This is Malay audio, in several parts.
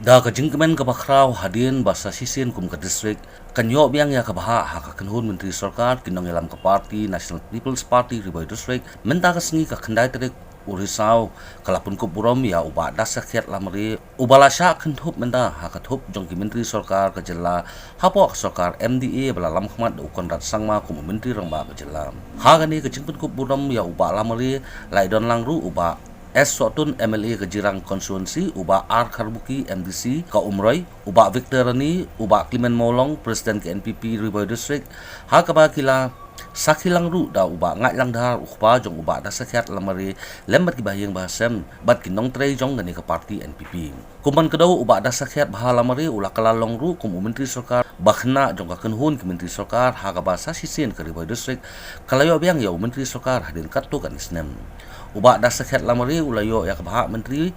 Da ka jingkemen ka bakraw hadin basa sisin kum ka distrik kanyo biang ya ka baha ha ka kanhun menteri sarkar kinong ilam ka party National People's Party Riboy District menta ka sengi ka khandai terik urisau kalapun ko burom ya uba dasakyat lamri ubala sha khantup menta ha ka thup jong ki menteri sarkar ka jilla hapo sarkar MDA bala lam khmat ukon rat sangma kum menteri rangba ka jilla ha gani ka jingpun ko burom ya uba lamri laidon langru uba S. Sotun MLA Kejirang Konstituensi, Uba R. Karbuki MDC, Ka Umroy, Uba Victor Rani, Uba Clement Molong, Presiden ke NPP Riboy District, ha ka ba kila sakilang ru da uba ngai lang dhar ukpa jong uba da sakhyat lamari lembat ki bahiyang bahasem bat kinong trei jong gani ka party NPP. Kuman kedaw uba da sakhyat bah lamari ula kalalong ru kum menteri sarkar bakhna jong ka kenhun ki menteri sarkar ha ka ba sa sisin ka Riboy District kalayo biang ya menteri sarkar hadin kattu kan isnem. Uba da sakhyat lamari ulayo ya ka bah menteri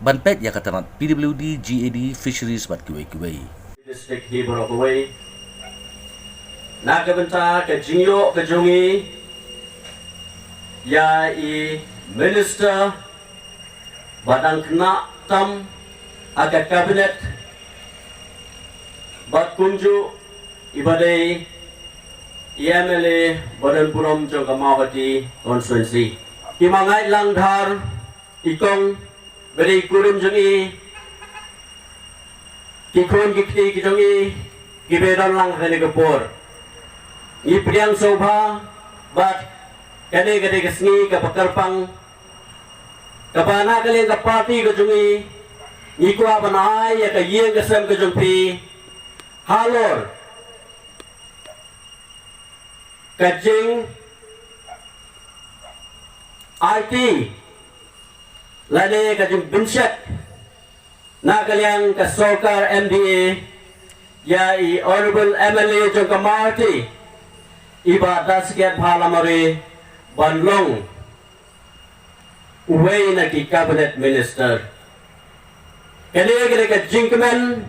banpet ya katanat PWD GAD Fisheries bat kiwai District Hibor away. Nakabenta ke jingyo ke jungi ya I minister badang kena tam agak kabinet bat kunju ibadai IMLA Badan Puram Jong Kamawati Konstituensi imangai langdhar ikong beri kurim jungi kikon kikti kijongi gibedan lang hene kapur ni priang sobha bat kane kane kesni ka pakarpang kabana kali ka party ka jungi ni ko abanai ya ka yeng ka sem ka jungpi halor kajing IT lade kajing binshat na kaliang ka Sarkar MDA ya I Honorable MLA Jong Kamawati iba dasakyat bhalamari banlong uway na ki cabinet minister kani ka jingkemen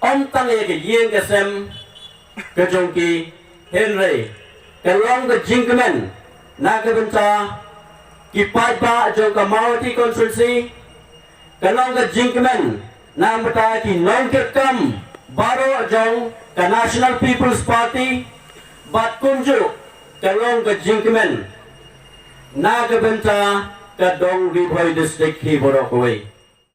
omtang ya ka yeng kasem ka jongki Henry kalong ka jingkemen na kabenta ki Paipa Jong Kamawati Konstituensi kalong ka jingkemen na mata ki nongkam baro jong ka National People's Party bat kunju kalong ka jingkemen na kabenta ka dong Riboy District Hibor away.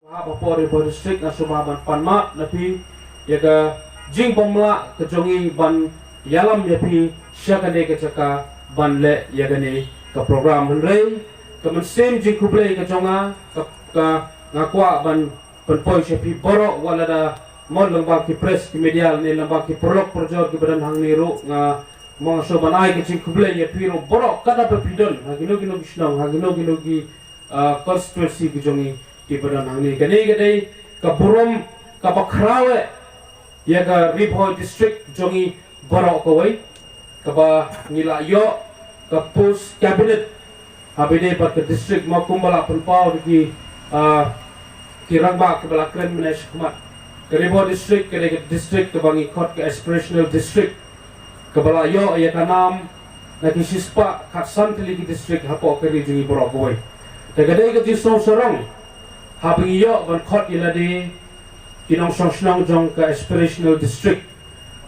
Hapo Riboy District na sumaban panma napi yaga jingpomla ka jongi ban yalam yapi syakane ka chaka ban le yagane ka program henrei ka mensem jingkuble ka jonga ka ngakwa ban penpoy syapi borok walada mon lembag ki press ki medial ni lembag ki prolog projor ki badan hang niru nga mga soban ay ki jingkuble ya piro borok kada pepidon hagino gino gisnong hagino gino gi constituency ki jongi ki badan hang ni kani gadai ka burom ka bakrawe ya ka Riboy District jongi borok kawai ka ba nilayo ka post cabinet habide pat ka district makumbala penpau ki kirangba ke belakang menash khmat ke Riboy District ke district ke bangi kot ke aspirational district ke balayo ya kanam na ki sispa khatsan tili ki district hapo ke rijingi borokoi te gade ke jisong sorong habingi yo ban kot ilade kinong songsnong jong ke aspirational district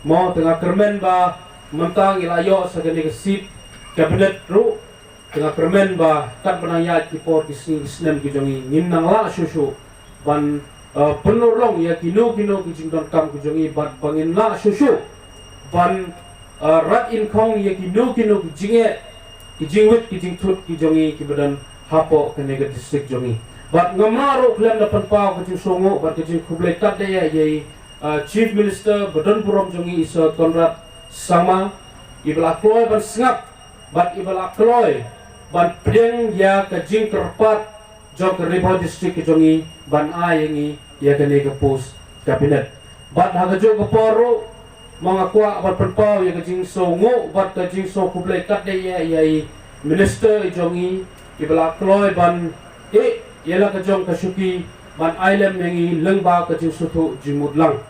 mo tengah kermen ba mentang ilayo sa gani ke seat cabinet ru tengah kermen ba kat benayat ki por ki snem ki jongi nimnang la susu ban penurlong ya kino ki jingdon kam ki jongi bat bangin la susu ban rat in kong ya kino ki jinge ki jingwit ki jingtut ki jongi ki badan hapo ke nega district jongi bat ngamaro klem na panpau ki songo bat ki jing kuble kat de ya ye chief minister badan purom jongi isa Konrad sama ibla kloy ban sngap bat ibla kloy ban pring ya ke jing kerpat jong ke Riboy District ki jongi ban ayengi ya kene ke post cabinet bat hagajo ke poro mangakwa bat penpau ya ke jing songo bat ke jing so kuble kat de ya yai minister jongi ibla kloy ban yela ke jong ke suki ban ailem mengi lengba ke jing sutu jimudlang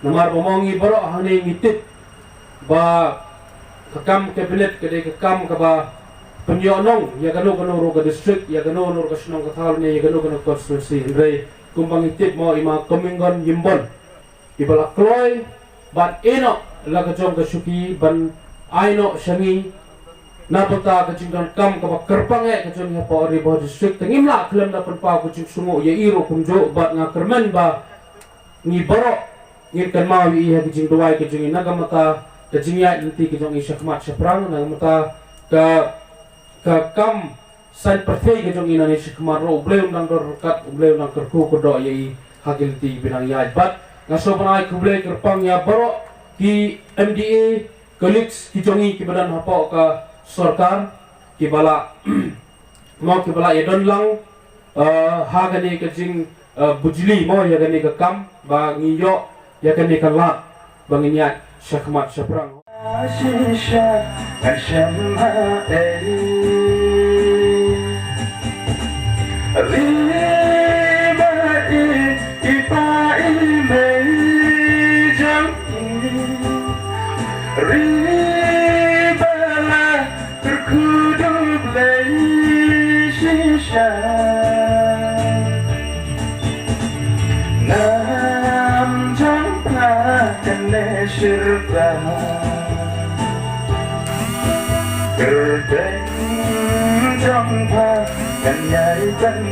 namar bomongi boro hane ngitit ba kakam cabinet ke de kakam ka ba penyonong ya gano ro ka district ya gano ka snong ka thal ne ya gano constituency re kumbang itip mo ima komingon yimbon ibala kloy ban eno laga jong ka suki ban aino shangi napata ka jingkan kam ka kerpange ka jong hapo ribo district tengimla klem na pa ku jing sungo ye iro kumjo bat nga kermen ba ni baro ni kan mawi ha jing duai ka jing nagamata ka jing ya inti ka jong ishakmat shaprang nagamata ka kam san perthei ka jong ina ni shikmar ro bleu nang kat bleu nang kerku ko do ye hagil ti binang ya bat ngaso banai kuble kerpang ya baro ki MDA colleagues ki jongi ki badan hapo ka सरकार की बला मौ की बला ये done lung हागने के जिंग बुजली मौ यगने का कम बांगी यो यगने का लाट बांगी न्याय शखमत शप्रंग आशीषा अशम्मा Kerdeng jangpa kan nyai kan